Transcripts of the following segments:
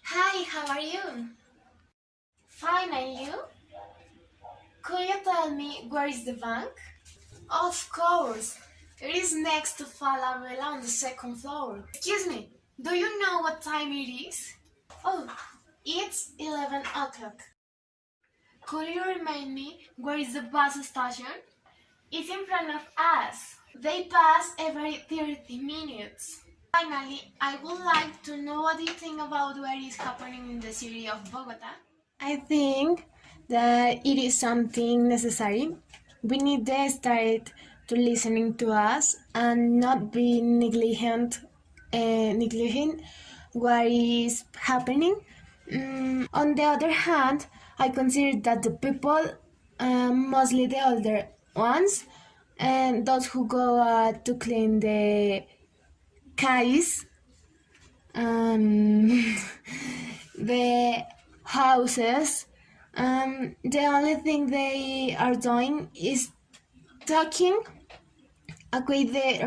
Hi, how are you? Fine, and you? Could you tell me where is the bank? Of course. It is next to Falabella on the second floor. Excuse me, do you know what time it is? Oh, it's 11 o'clock. Could you remind me where is the bus station? It's in front of us. They pass every 30 minutes. Finally, I would like to know what you think about what is happening in the city of Bogota. I think that it is something necessary. We need to start to listening to us and not be negligent what is happening. On the other hand, I consider that the people, mostly the older ones, and those who go to clean the cais, um, the houses, the only thing they are doing is talking with the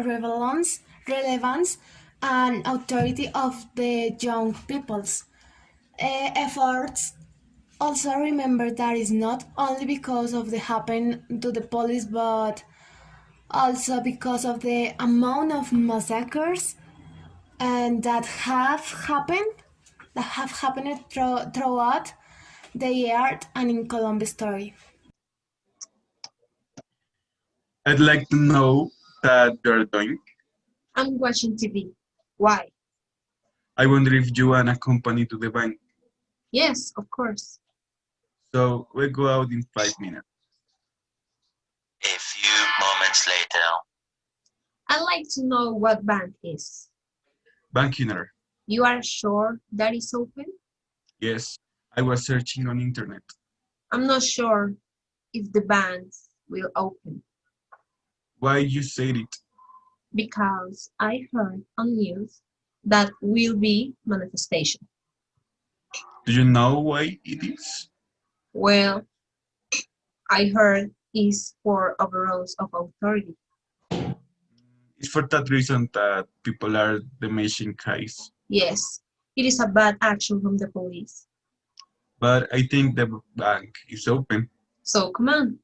relevance and authority of the young people's efforts. Also remember that it's not only because of the happen to the police, but also because of the amount of massacres and that have happened throughout the year and in Columbus story. I'd like to know that you're doing. I'm watching TV. Why? I wonder if you want a company to the bank. Yes, of course. So we'll go out in 5 minutes. A few moments later. I'd like to know what bank is. Bankinger. You are sure that is open? Yes, I was searching on internet. I'm not sure if the banks will open Why you said it? because I heard on news that will be manifestation. Do you know why it is? Well, I heard is for overrules of authority. It's for that reason that people are demanding case. Yes, it is a bad action from the police. But I think the bank is open. So come on.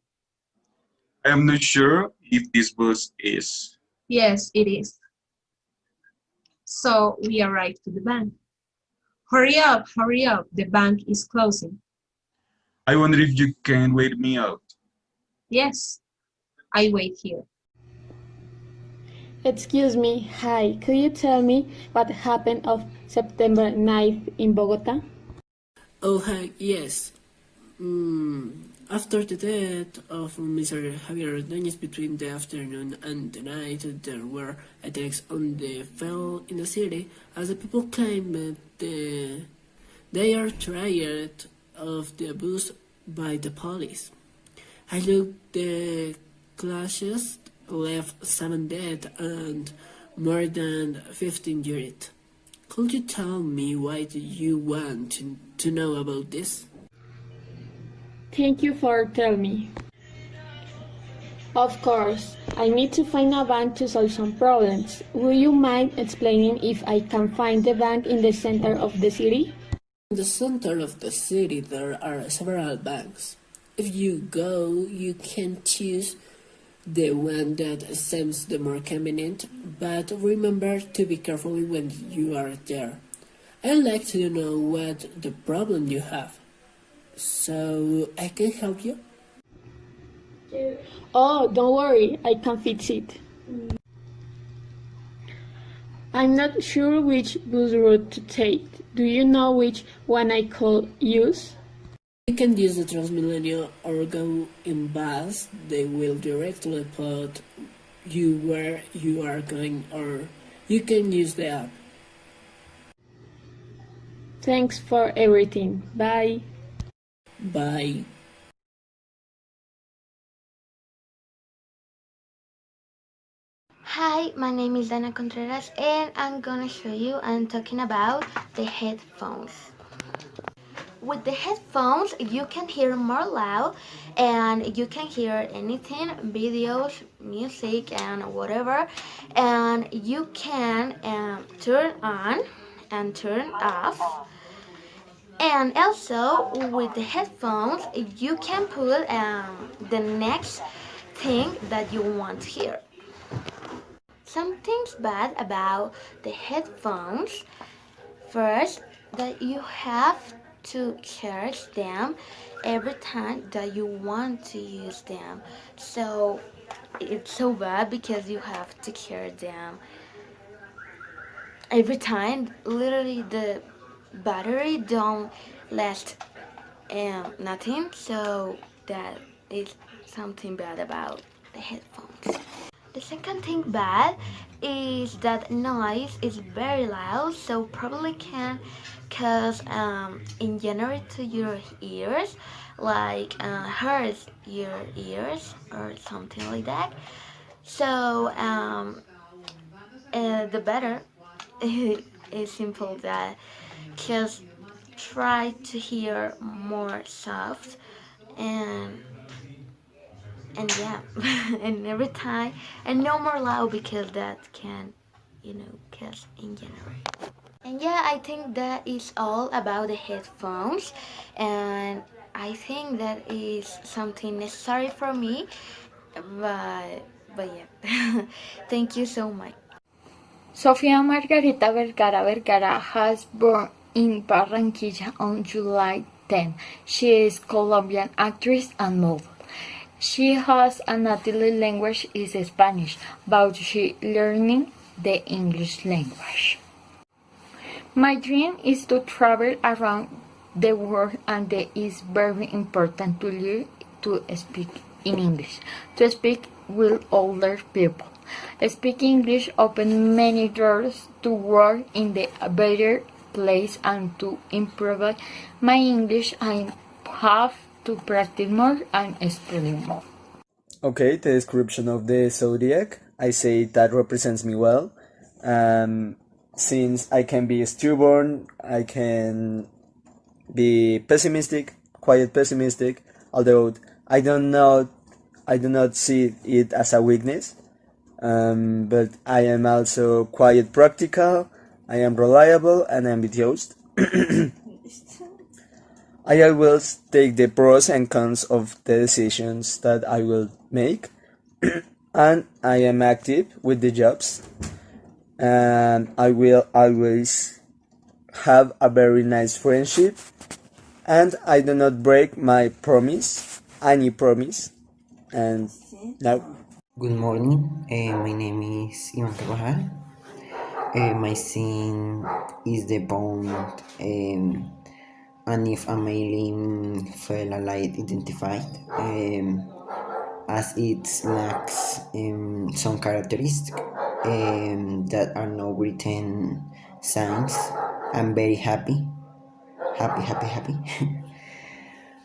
I am not sure if this bus is. Yes, it is. So we arrived to the bank. Hurry up, hurry up. The bank is closing. I wonder if you can wait me out. Yes, I wait here. Excuse me, hi, could you tell me what happened of September 9th in Bogota? Oh, hi, yes. After the death of Mr. Javier Ordóñez between the afternoon and the night, there were attacks on the fell in the city as the people claimed they are tired of the abuse by the police. I looked the clashes left 7 dead and more than 15 injured. Could you tell me why do you want to know about this? Thank you for telling me. Of course, I need to find a bank to solve some problems. Would you mind explaining if I can find the bank in the center of the city? In the center of the city there are several banks. If you go, you can choose the one that seems the more convenient, but remember to be careful when you are there. I'd like to know what the problem you have, so I can help you. Oh, don't worry, I can fix it. I'm not sure which bus route to take. Do you know which one I could use? You can use the Transmilenio or go in bus. They will directly put you where you are going, or you can use the app. Thanks for everything. Bye. Bye. Hi, my name is Dana Contreras and I'm gonna show you I'm talking about the headphones. With the headphones you can hear more loud and you can hear anything, videos, music and whatever, and you can turn on and turn off And also with the headphones, you can put the next thing that you want to hear. Something's bad about the headphones. First, that you have to charge them every time that you want to use them. So it's so bad because you have to charge them every time. Literally, the battery don't last nothing. So that is something bad about the headphones. The second thing bad is that noise is very loud, so probably can cause injury to your ears, like hurts your ears or something like that. So the better is simple that just try to hear more soft and yeah and every time and no more loud because that can cause injury. And yeah, I think that is all about the headphones, and I think that is something necessary for me, but yeah. Thank you so much. Sofia Margarita Vergara has born in Barranquilla on July 10. She is Colombian actress and model. She has a native language is Spanish, but she learning the English language. My dream is to travel around the world, and it is very important to learn to speak in English, to speak with older people. Speaking English opens many doors to work in the better place and to improve my English. I have to practice more and study more. Okay, the description of the zodiac, I say that represents me well. Um, since I can be stubborn, I can be pessimistic, quiet pessimistic, although I do not see it as a weakness. But I am also quite practical, I am reliable and ambitious. I always take the pros and cons of the decisions that I will make, and I am active with the jobs, and I will always have a very nice friendship, and I do not break my promise, any promise, and now. Good morning. My name is Ivan Carvajal. My scene is the bond, and if a mailing felt alive identified, as it lacks some characteristics that are not written signs. I'm very happy, happy.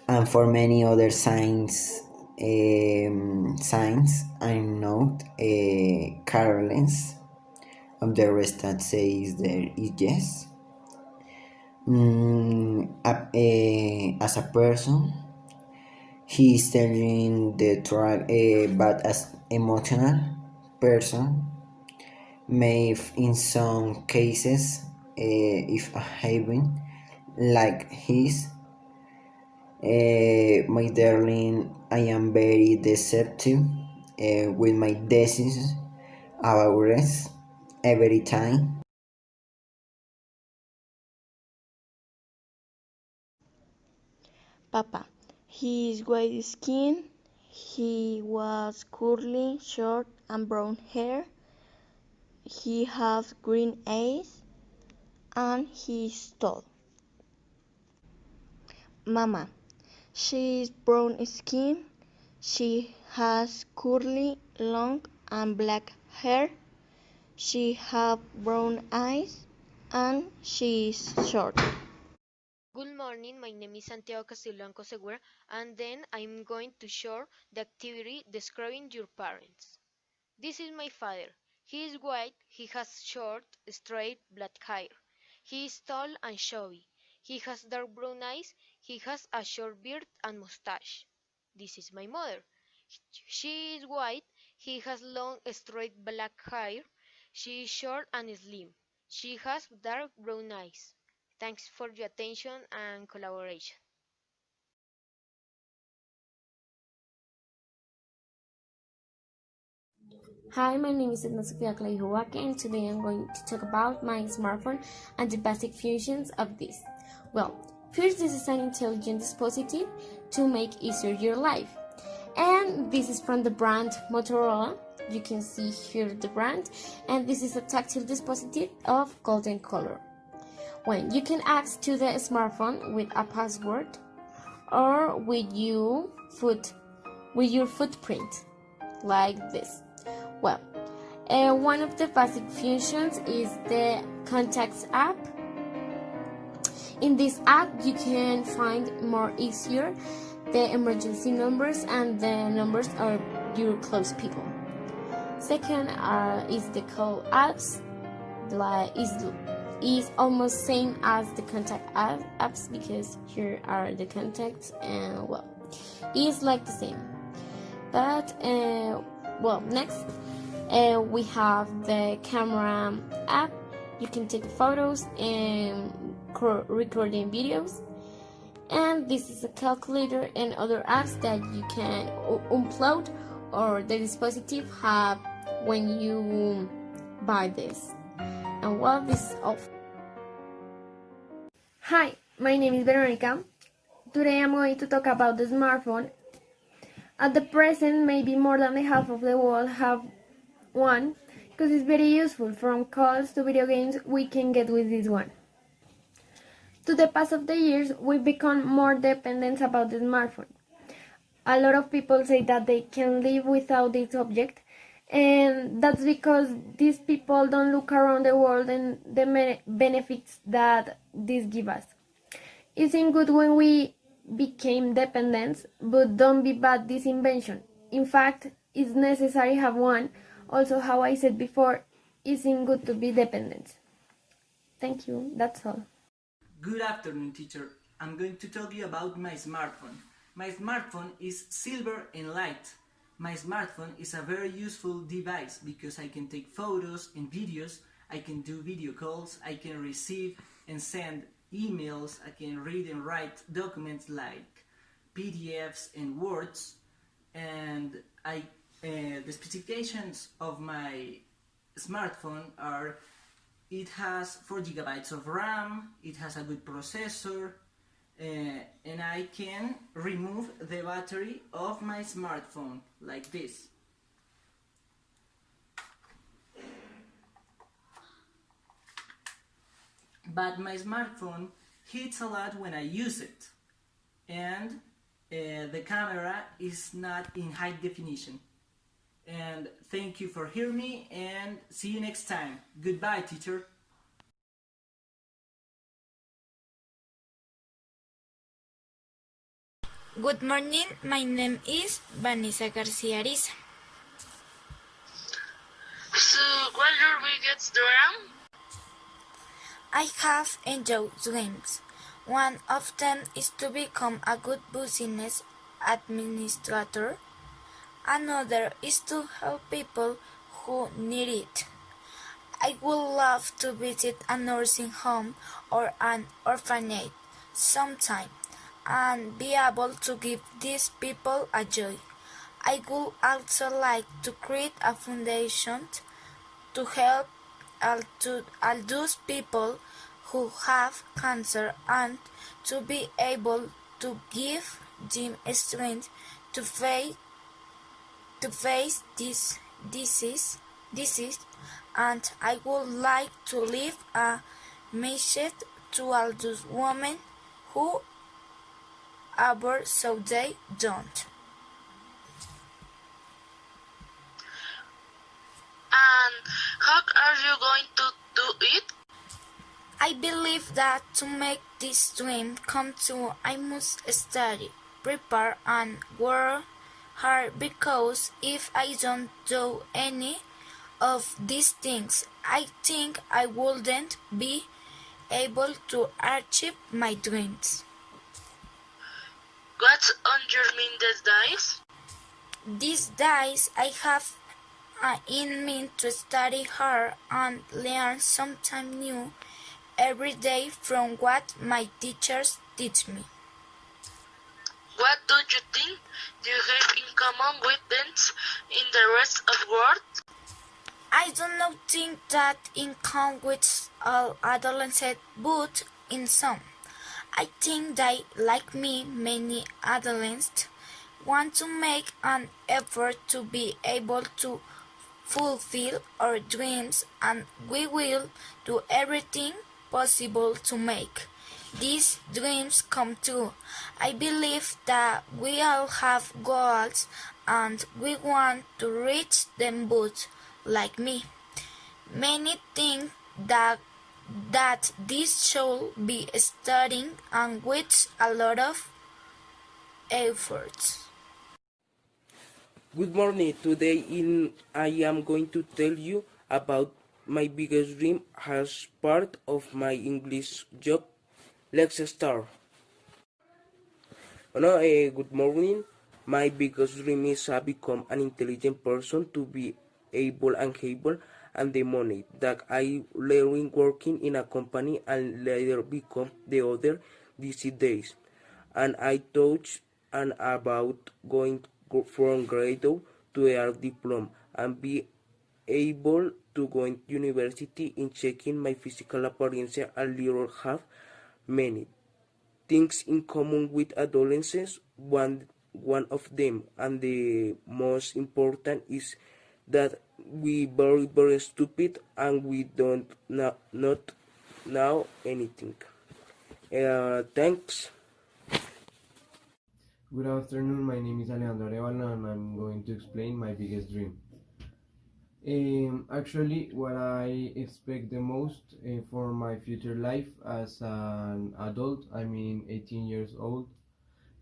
And for many other signs, I'm not careless of the rest that says there is yes. As a person, he is telling the truth, but as emotional person, may in some cases, if having like his, my darling, I am very deceptive with my decisions about rest every time. Papa. He is white skin, he was curly, short and brown hair, he has green eyes, and he is tall. Mama. She is brown skin, she has curly, long and black hair, she has brown eyes, and she is short. Good morning, my name is Santiago Castellanco Segura, and then I'm going to show the activity describing your parents. This is my father. He is white, he has short, straight black hair. He is tall and chubby. He has dark brown eyes, he has a short beard and mustache. This is my mother. She is white, he has long, straight black hair. She is short and slim. She has dark brown eyes. Thanks for your attention and collaboration. Hi, my name is Edna Sofia Clay-Huaque, and today I'm going to talk about my smartphone and the basic functions of this. Well, first, this is an intelligent dispositive to make easier your life. And this is from the brand Motorola. You can see here the brand. And this is a tactile dispositive of golden color. When you can access to the smartphone with a password or with your footprint, like this. Well, one of the basic functions is the Contacts app. In this app, you can find more easier the emergency numbers and the numbers of your close people. Second is the call apps. Is almost same as the contact apps because here are the contacts and well, it's like the same. But next we have the camera app. You can take photos and recording videos. And this is a calculator and other apps that you can upload or the dispositive have when you buy this. And well, this is all. Hi, my name is Veronica. Today I'm going to talk about the smartphone. At the present, maybe more than the half of the world have one, because it's very useful. From calls to video games, we can get with this one. To the pass of the years, we've become more dependent about the smartphone. A lot of people say that they can live without this object, and that's because these people don't look around the world and the benefits that this gives us. It's good when we became dependent, but don't be bad this invention. In fact, it's necessary have one. Also, how I said before, it's good to be dependent. Thank you, that's all. Good afternoon, teacher. I'm going to tell you about my smartphone. My smartphone is silver and light. My smartphone is a very useful device because I can take photos and videos, I can do video calls, I can receive and send emails, I can read and write documents like PDFs and Words, and the specifications of my smartphone are: it has 4 gigabytes of RAM, it has a good processor, and I can remove the battery of my smartphone like this. But my smartphone hits a lot when I use it, and the camera is not in high definition. And thank you for hearing me, and see you next time. Goodbye, teacher. Good morning, my name is Vanessa Garcia Ariza. So, what are your biggest dream? I have enjoyed games. One of them is to become a good business administrator. Another is to help people who need it. I would love to visit a nursing home or an orphanage sometime and be able to give these people a joy. I would also like to create a foundation to help all those people who have cancer and to be able to give them strength to face this disease, and I would like to leave a message to all those women who abort so they don't. And how are you going to do it? I believe that to make this dream come true, I must study, prepare, and work hard, because if I don't do any of these things, I think I wouldn't be able to achieve my dreams. What's on your mind these days? These days I have in mind to study hard and learn something new every day from what my teachers teach me. What do you think you have in common with them in the rest of the world? I do not think that in common with all adolescents, but in some. I think that, like me, many adolescents want to make an effort to be able to fulfill our dreams, and we will do everything possible to make these dreams come true. I believe that we all have goals and we want to reach them, but like me, many think that this should be studying and with a lot of effort. Good morning. Today I am going to tell you about my biggest dream as part of my English job. Let's start. Good morning. My biggest dream is to become an intelligent person, to be able and the money that I learn working in a company and later become the other these days. And I thought and about going from grade to a diploma and be able to go in university in checking my physical appearance and little have many things in common with adolescents. One of them, and the most important, is that we very stupid and we don't not know anything. Thanks. Good afternoon, my name is Alejandro Arevalo and I'm going to explain my biggest dream. Actually, what I expect the most for my future life as an adult, I mean 18 years old,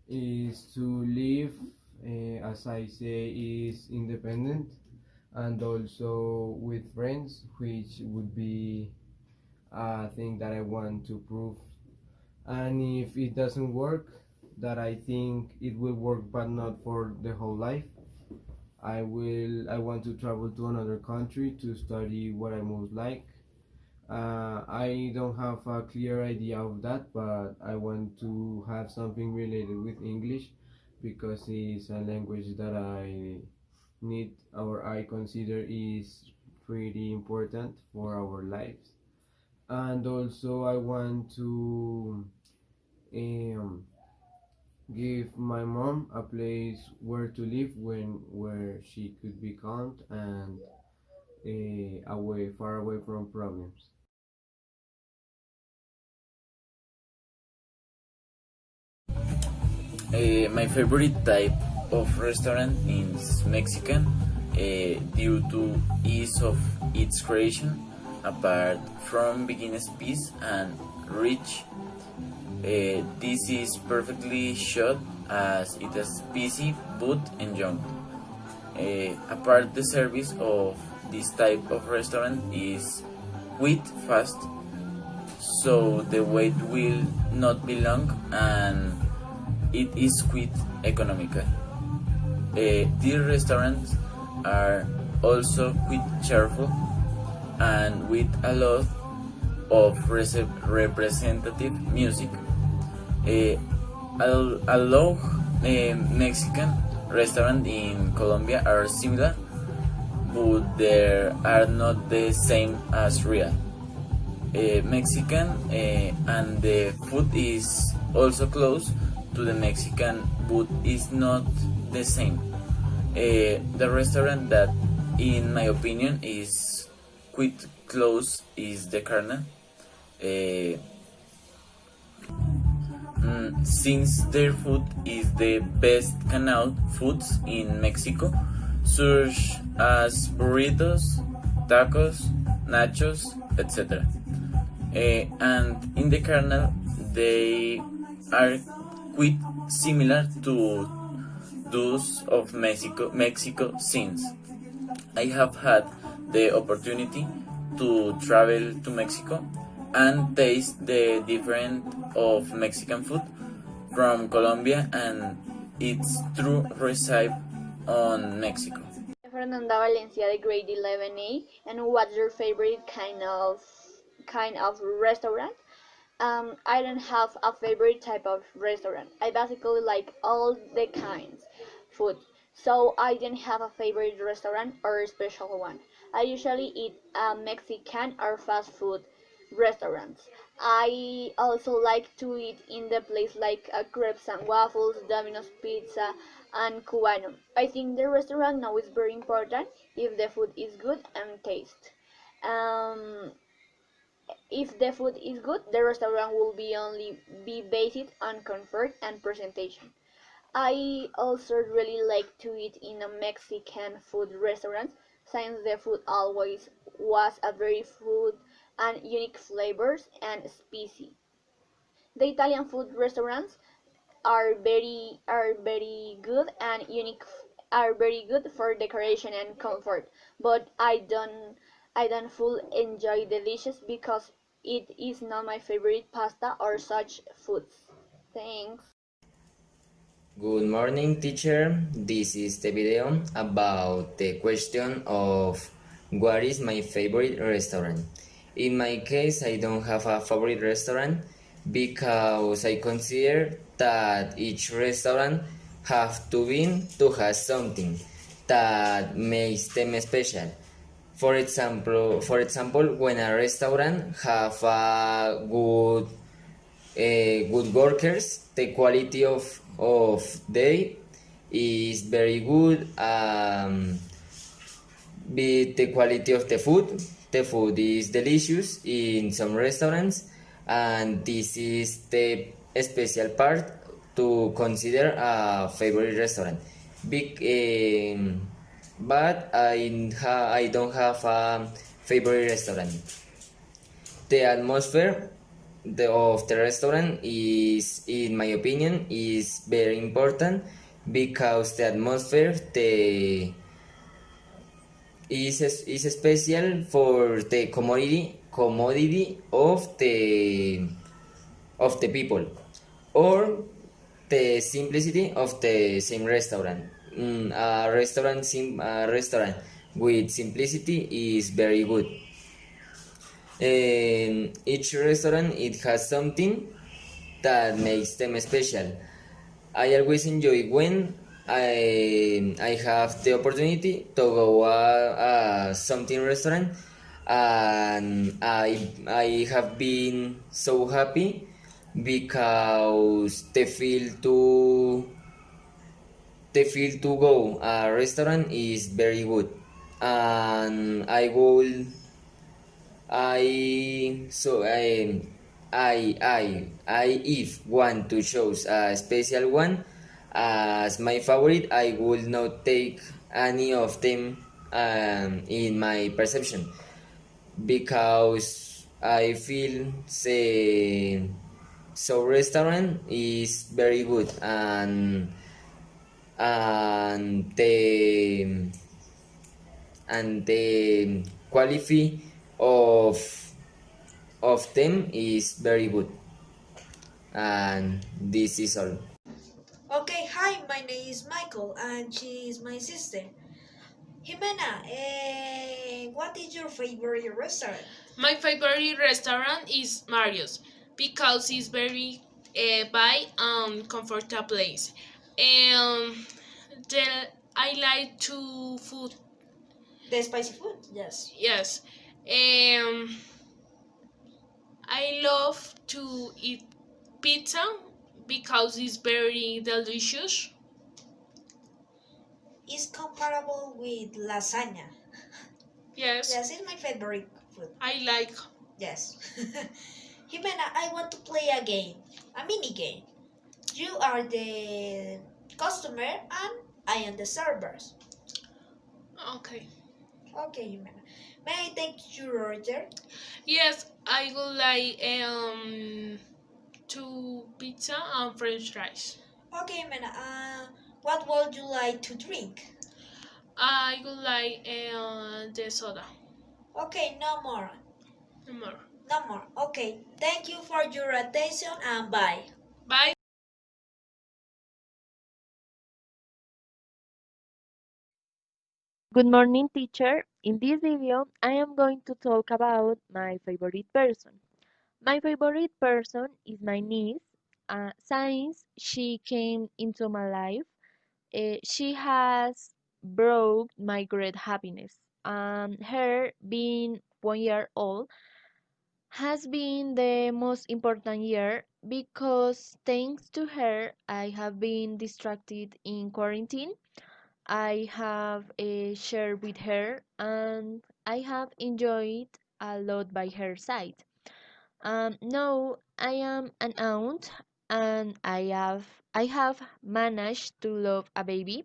is to live, as I say, is independent and also with friends, which would be a thing that I want to prove. And if it doesn't work, that I think it will work but not for the whole life, I want to travel to another country to study what I most like. I don't have a clear idea of that, but I want to have something related with English because it's a language that I need or I consider is pretty important for our lives. And also I want to give my mom a place where to live where she could be calm and far away from problems. My favorite type of restaurant is Mexican due to ease of its creation, apart from beginner's piece and rich. This is perfectly shot as it is busy but enjoyed. Apart the service of this type of restaurant is quick, fast, so the wait will not be long and it is quite economical. These restaurants are also quite cheerful and with a lot of representative music. Although Mexican restaurants in Colombia are similar, but they are not the same as real. Mexican and the food is also close to the Mexican, but is not the same. The restaurant that, in my opinion, is quite close is the Carna. Since their food is the best canal foods in Mexico, such as burritos, tacos, nachos, etc. And in the Carna, they are quite similar to those of Mexico since I have had the opportunity to travel to Mexico and taste the difference of Mexican food from Colombia and its true recipe on Mexico. Fernanda Valencia, the grade 11A, and what's your favorite kind of restaurant. I don't have a favorite type of restaurant. I basically like all the kinds food. So I don't have a favorite restaurant or a special one. I usually eat Mexican or fast food restaurants. I also like to eat in the place like crepes and waffles, Domino's Pizza, and Cubano. I think the restaurant now is very important if the food is good and taste. Um, if the food is good, the restaurant will be only be based on comfort and presentation. I also really like to eat in a Mexican food restaurant since the food always was a very food and unique flavors and spicy. The Italian food restaurants are very good and unique are very good for decoration and comfort, but I don't full enjoy the dishes because it is not my favorite pasta or such foods. Thanks. Good morning, teacher. This is the video about the question of what is my favorite restaurant. In my case, I don't have a favorite restaurant because I consider that each restaurant have to have something that makes them special. For example, when a restaurant have a good workers, the quality of they is very good. Be the quality of the food is delicious in some restaurants, and this is the special part to consider a favorite restaurant. Big, but I don't have a favorite restaurant. The atmosphere of the restaurant is, in my opinion, is very important because the atmosphere is special for the commodity of the people, or the simplicity of the same restaurant. A restaurant with simplicity is very good. Each restaurant it has something that makes them special. I always enjoy when I have the opportunity to go a something restaurant, and I have been so happy because the feel to go a restaurant is very good, and I if want to choose a special one as my favorite, I will not take any of them in my perception because I feel say so restaurant is very good, and the quality of them is very good, and this is all. Okay, hi, my name is Michael and she is my sister. Jimena, what is your favorite restaurant? My favorite restaurant is Mario's because it's very by comfortable place. Um, the, I like to food. The spicy food? Yes. Yes. I love to eat pizza because it's very delicious. It's comparable with lasagna. Yes. Yes, it's my favorite food. I like. Yes. Jimena, I want to play a game, a mini game. You are the customer and I am the servers. Okay. Okay, Jimena. May I take your order? Yes, I would like two pizza and French fries. Okay, Jimena. What would you like to drink? I would like the soda. Okay, no more. No more. No more. Okay. Thank you for your attention and bye. Bye. Good morning, teacher. In this video, I am going to talk about my favorite person. My favorite person is my niece. Since she came into my life, she has brought my great happiness. Her being 1 year old has been the most important year because thanks to her, I have been distracted in quarantine. I have shared with her and I have enjoyed a lot by her side. Now I am an aunt and I have managed to love a baby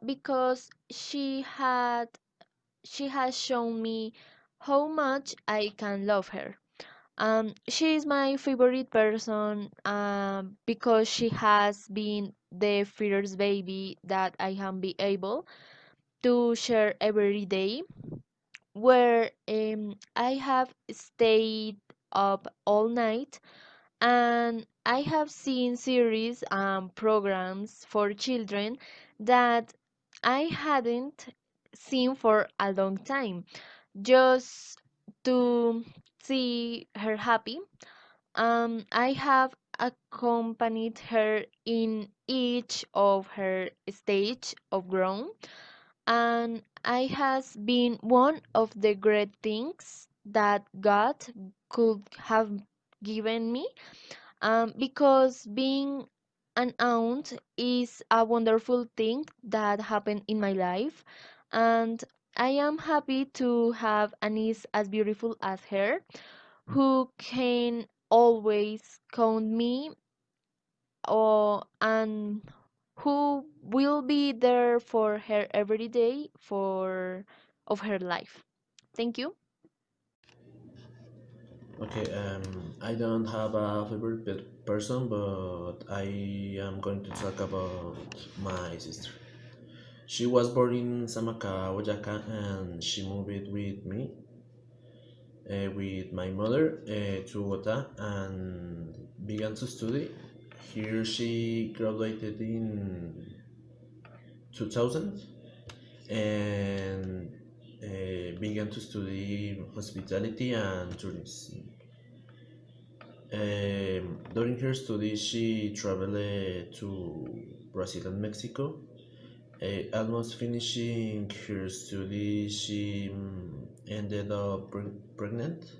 because she has shown me how much I can love her. She is my favorite person because she has been the first baby that I have been able to share every day, where I have stayed up all night and I have seen series and programs for children that I hadn't seen for a long time, just to see her happy. I have accompanied her in each of her stage of growth, and I has been one of the great things that God could have given me, because being an aunt is a wonderful thing that happened in my life, and I am happy to have a niece as beautiful as her, who can always count me, and who will be there for her every day for of her life. Thank you. Okay, I don't have a favorite person, but I am going to talk about my sister. She was born in Samacá, Boyacá, and she moved with me, with my mother, to Bogotá and began to study. Here she graduated in 2000 and began to study hospitality and tourism. During her studies, she traveled to Brazil and Mexico. Almost finishing her studies, she ended up pregnant.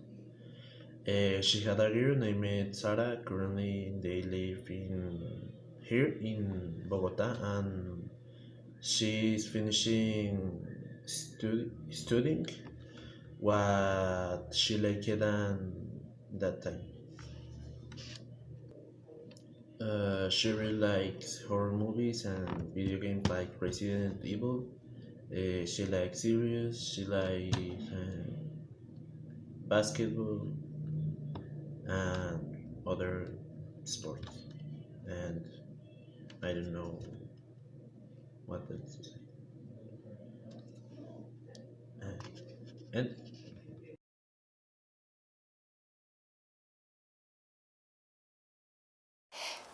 She had a girl named Sarah. Currently, they live here in Bogota, and she's finishing studying what she liked than that time. She really likes horror movies and video games like Resident Evil. She likes series. She likes basketball and other sports. And I don't know what else to say. And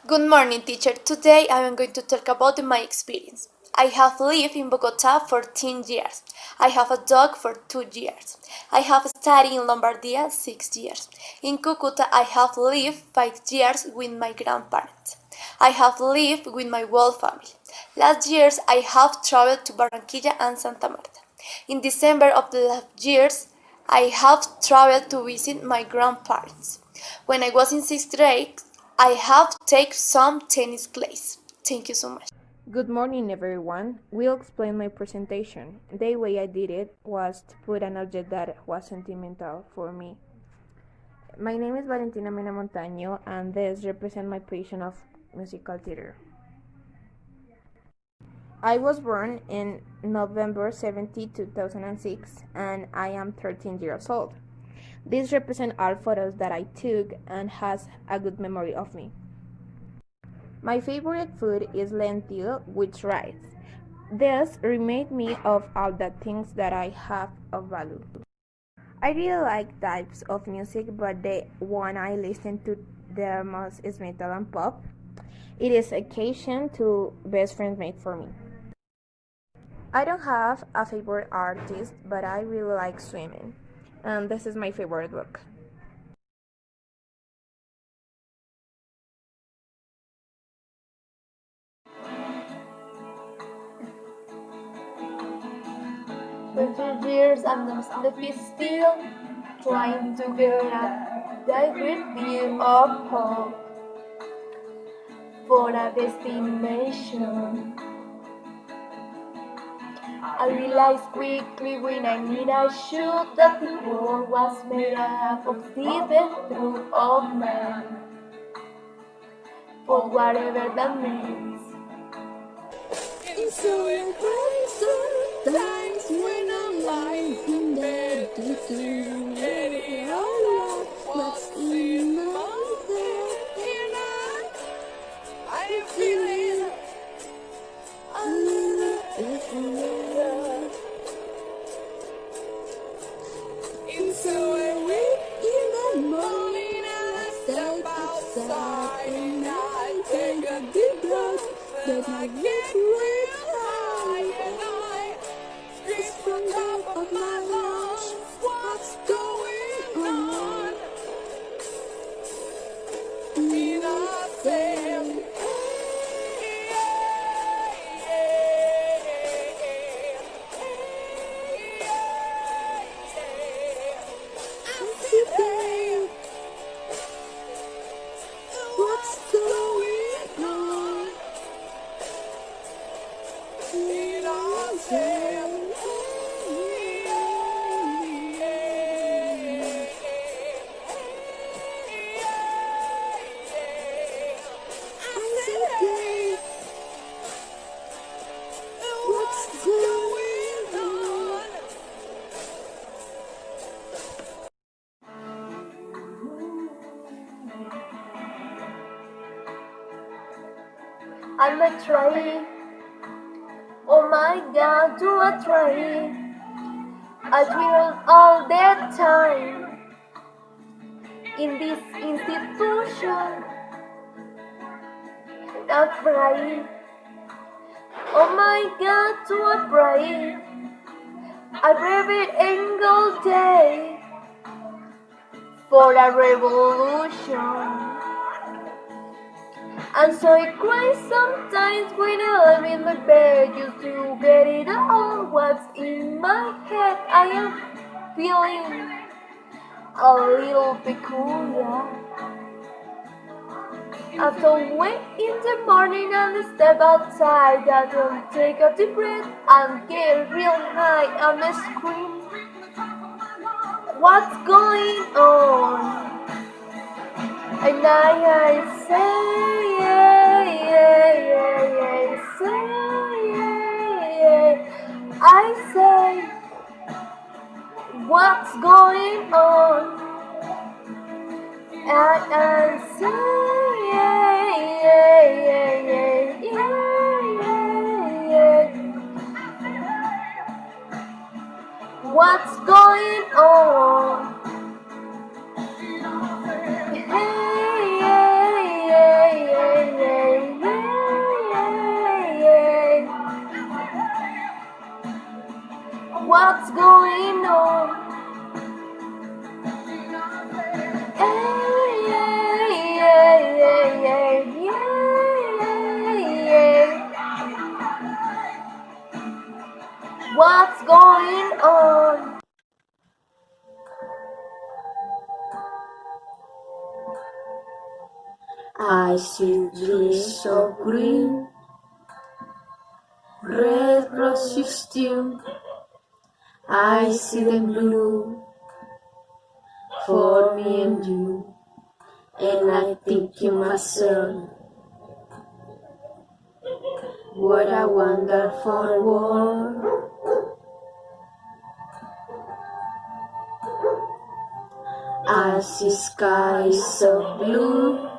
Good morning, teacher. Today I am going to talk about my experience. I have lived in Bogota for 10 years. I have a dog for 2 years. I have studied in Lombardia 6 years. In Cucuta, I have lived 5 years with my grandparents. I have lived with my whole family. Last years, I have traveled to Barranquilla and Santa Marta. In December of the last years, I have traveled to visit my grandparents. When I was in 6th grade, I have taken some tennis classes. Thank you so much. Good morning, everyone. We'll explain my presentation. The way I did it was to put an object that was sentimental for me. My name is Valentina Mena Montaño, and this represents my passion of musical theater. I was born in November 17, 2006, and I am 13 years old. These represent all photos that I took and has a good memory of me. My favorite food is lentil with rice. This reminds me of all the things that I have of value. I really like types of music, but the one I listen to the most is metal and pop. It is occasion to best friends made for me. I don't have a favorite artist, but I really like swimming. And this is my favorite book. For 2 years and I'm sleepy still, trying to get a direct view of hope for a destination. I realized quickly when I need a shoot that the world was made up of different truth of man, for whatever that means. It's so incredible times when I'm lying in bed to do getting all of what's in my head. I'm feeling a little everywhere. It's so awake in the morning and I step outside and I take a deep breath. Then I get real high and I scream from top of my lungs, what's going on? And I say, I'm today, what's going on? And I say, what's going on? I'm a try, oh my god, do I try? I drill all the time in this institution. I pray, oh my god, do I pray? I pray every single day for a revolution. And so I cry sometimes when I'm in my bed just to get it all what's in my head. I am feeling a little peculiar. After wake in the morning and step outside, I don't take a deep breath and get real high and scream, what's going on? And I say, yeah, yeah, yeah, yeah, say, yeah, yeah. I say, what's going on? And I say, yeah, yeah, yeah, yeah, yeah, yeah. What's going on? Hey, yeah, yeah, yeah, yeah, yeah, yeah. What's going on? Hey, yeah, yeah, yeah, yeah, yeah, yeah. What's going on? I see trees of green, red roses too. I see them blue for me and you. And I think to myself, what a wonderful world. I see skies so blue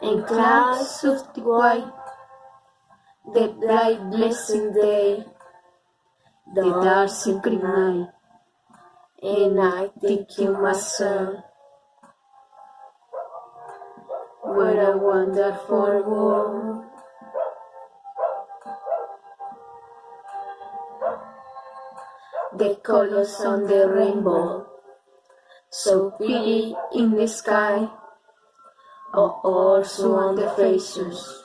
and clouds of white, the bright blessed day, the dark secret night, and I think to myself, what a wonderful world. the colors on the rainbow, so pretty in the sky, or also on the faces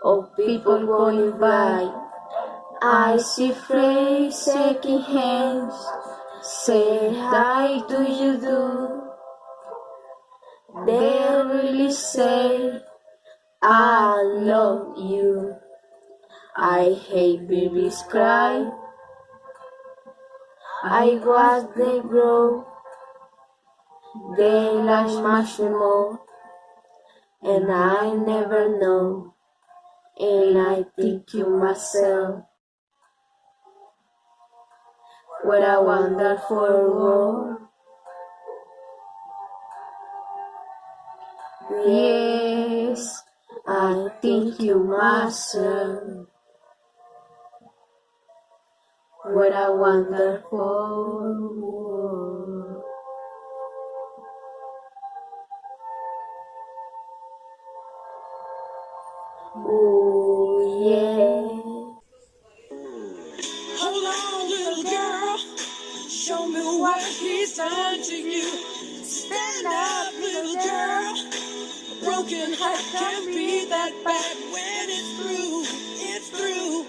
of people going by. I see friends shaking hands, say hi, do you do? They really say, I love you. I hate babies cry. I watch they grow, they like marshmallow, and I never know. And I think to myself, what a wonderful world. Yes, I think to myself, what a wonderful world. Oh, yeah. Hold on, little girl. Show me what he's done to you. Stand up, little girl. A broken heart can't be that bad when it's through. It's through.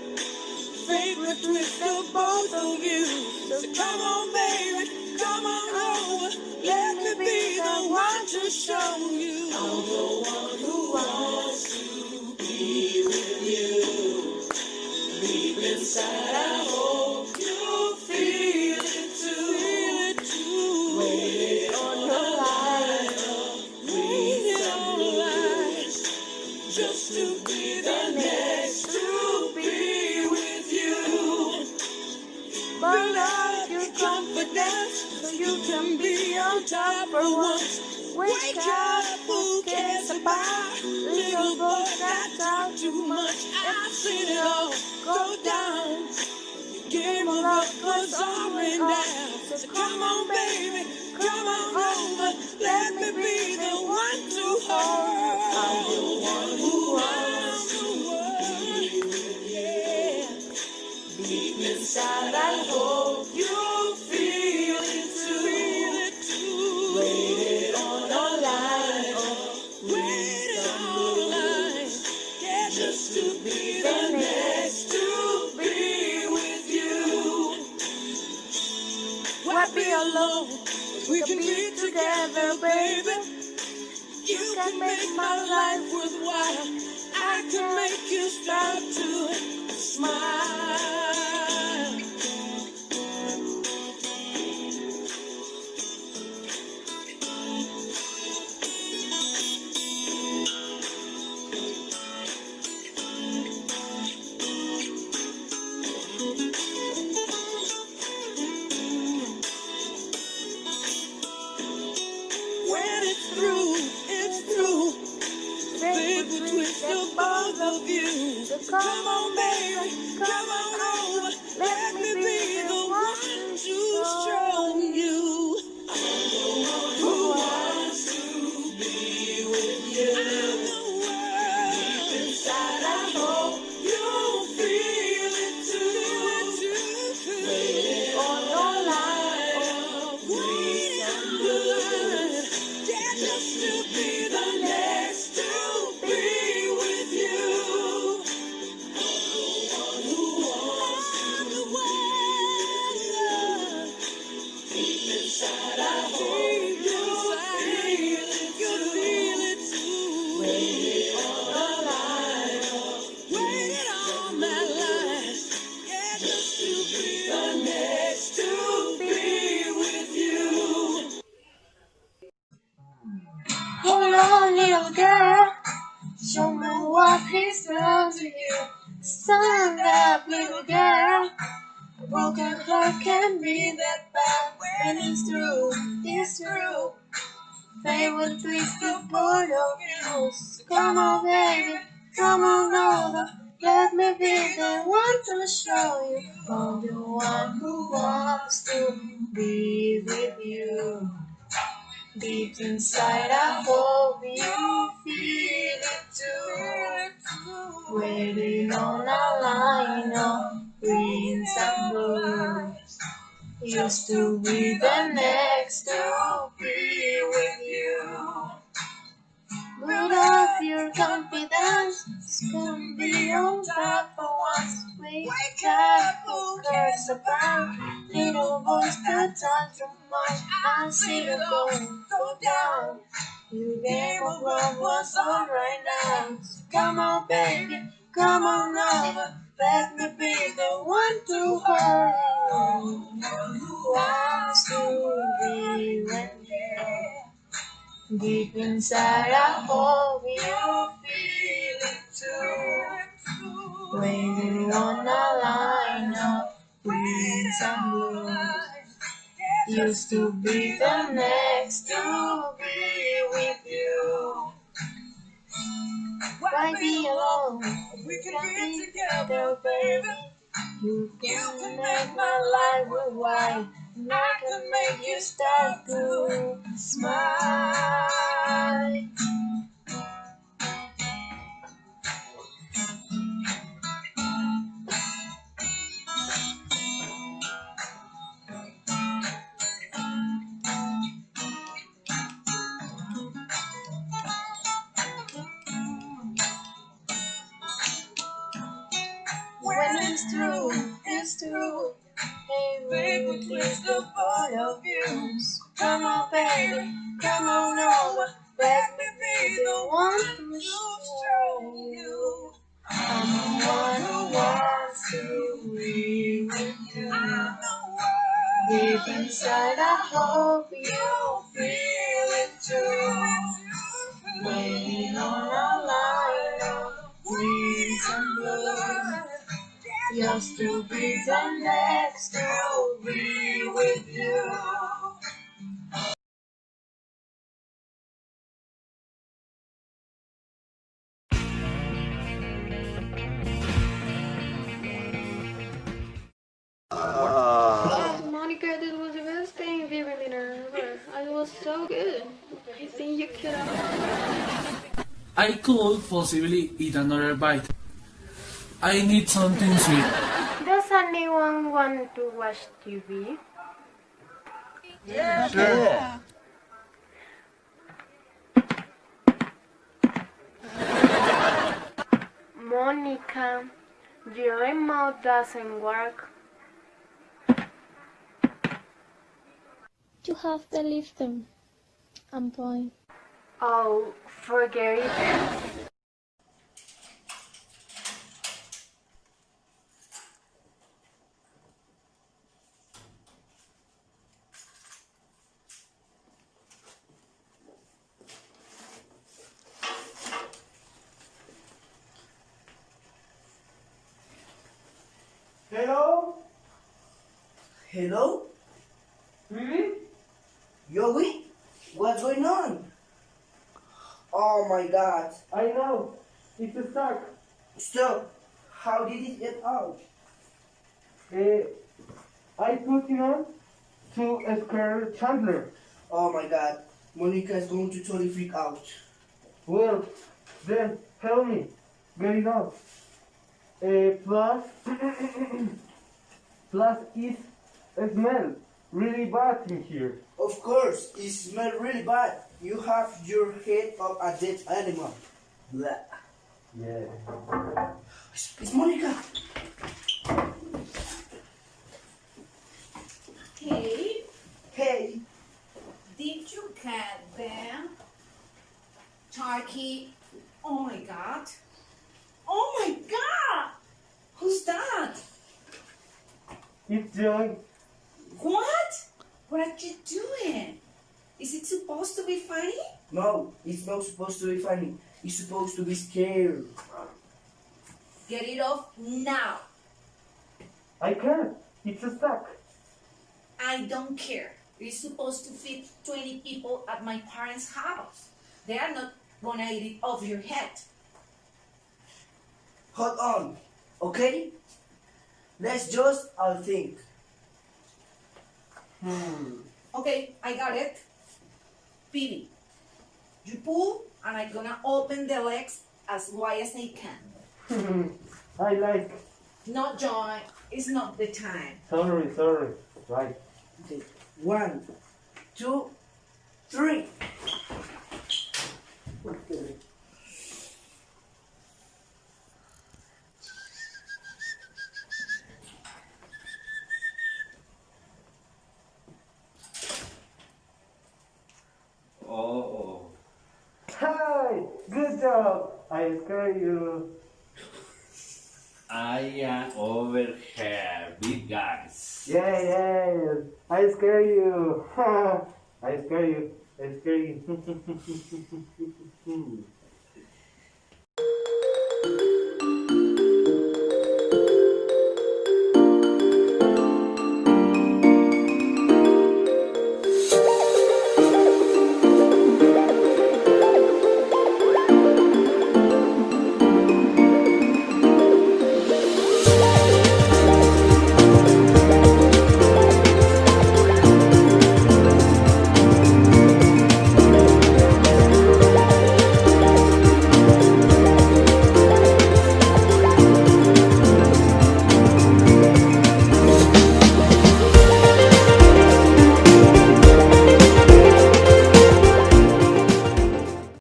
Fate will twist of both of you. So come on, baby, come on over. Let me be the one to show you. I'm the one who wants to be with you. Deep inside, I hope you feel it too. Feel it too. Waiting on the line, waiting on the line, just to be the next to be with you. Burn out your confidence so you can be on top for once. Wake up, who cares about little boy that talk too much? I've seen it all go down. Game of love goes on and down. So come on, baby, come on over. Let me be the one to hold. I'm the one who wants the world. Yeah. Deep inside, I hope you feel it too. Feel it too. Waited on a line, waited on a line, yeah, just to be the next to be with you. Why be alone? We can be together, baby. You can make my life worthwhile. I can make you start to smile. When it's through, it's through. Fate will twist of both of you. So come on, baby, come on over. Let me be the one to show you. I'm the one who wants to be with you. I'm the one. Deep inside, I hope you feel it too. Waiting on the line, waiting on the line, yeah, just to be the next to be with you. I'm the one who wants to be with you. Deep inside, I hope you feel it. You feel it too. Waiting on the line, waiting on that line, yeah, just to be the next to be with you. Hold on, little girl. Show me what he's done to you. Stand up, little girl. A broken heart can be that bad when it's through. It's through. Fate will twist the both of you. So come on, baby, come on over. Let me be the one to show you. I'm the one who wants to be with you. Deep inside, I hope you feel it too. Waiting on a line of greens and blues. Just to be the next to be with you. Build up your confidence, it's gonna be on top for once. Wake up, who cares about little boys that talk too much? I see the go down. Your game of love was on right now. So come on, baby, come on over. Let me be the one to hold you. Who wants to be with you? Deep inside, I hope you feel it too. Waiting on a line of greens and blues. Used to be the next to be with you. Why be alone? We can be together, baby. You can make my life worthwhile, and I can make you start to smile. When it's true, it's true. Hey, baby, please the both of you. So come on, baby, come on over. Let me be the one to show you. I'm the one who wants to be with you. Deep inside, I hope you feel it too. Waiting on a line of greens and blues. Just to be the next to be with you. Monica, this was the best Thanksgiving dinner ever. It was so good. I think you could have. I could possibly eat another bite. I need something sweet. Does anyone want to watch TV? Yeah. Sure. Monica, your remote doesn't work. You have to leave them. I'm fine. Oh, forget it. Hello? Hello? Really? Yogi? What's going on? Oh my god. I know. It's stuck. Stop. How did it get out? I put it on to scare Chandler. Oh my god. Monica is going to totally freak out. Well, then help me. Get it out. Plus, plus it smells really bad in here. Of course, it smells really bad. You have your head of a dead animal. Blah. Yeah. It's Monica. Hey, Hey. did you get them? Turkey. Oh my god. Oh my god! Who's that? It's Joy. What? What are you doing? Is it supposed to be funny? No, it's not supposed to be funny. It's supposed to be scared. Get it off now. I can't. It's stuck. I don't care. It's supposed to fit 20 people at my parents' house. They are not gonna eat it off your head. Hold on, okay? Let's just all think. Okay, I got it. Phoebe, you pull and I'm gonna open the legs as wide as I can. I like. No, John, it's not the time. Sorry. Right. Okay. 1, 2, 3. Okay. Oh, Hi! Good job! I scare you. I am over here, big guys. Yeah, yeah. I scare you. I scare you. I scare you.